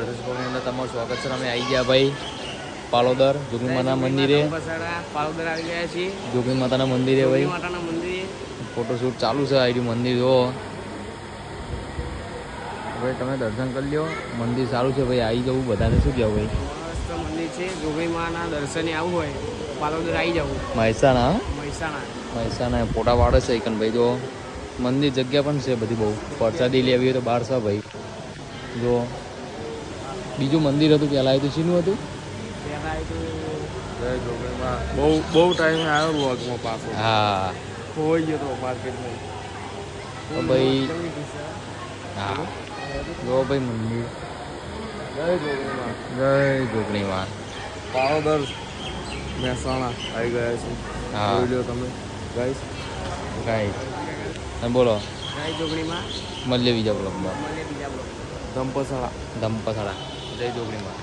પ્રદેશ ભવનની અંદર તમારું સ્વાગત છે. અમે આવી ગયા ભાઈ પાલોદર જોગણી માતાના મંદિરે. પાલોદર આવી ગયા છીએ જોગણી માતાના મંદિરે ભાઈ. માતાના મંદિરે ફોટોશૂટ ચાલુ છે. આવી મંદિર જો ભાઈ, તમે દર્શન કરી લો. મંદિર સારું છે ભાઈ, આવી જવું બધાને. શું કહેવું ભાઈ? મસ્ત મંદિર છે. જોગણી માના દર્શને આવવું હોય પાલોદર આવી જવું. મહેસાણા મહેસાણા ફોટા પાડે છે એકન ભાઈ. જો મંદિર જગ્યા પણ છે બધી બહુ. પ્રસાદી લેવી હોય તો બહાર છે ભાઈ. જો બીજું મંદિર હતું પહેલાં, આવ્યું તો શીનું હતું પહેલાં તો જય જોગણીમાં. બહુ ટાઈમ આવ્યો વ્લોગમાં પાછો. હા ખોઈ ગયો તો માર્કેટમાં તો ભાઈ. હા જો ભાઈ મંદિર. જય જોગણીમાં પાલોદર મહેસાણા આવી ગયા છે. હા જોઈ લો તમે ગાઈસ. અને બોલો જય જોગણીમાં મળીએ બીજા બ્લોગમાં. મળીએ બીજા બ્લોગ. ધંપસાળા ધંપસાળા જય જોગણીમાં.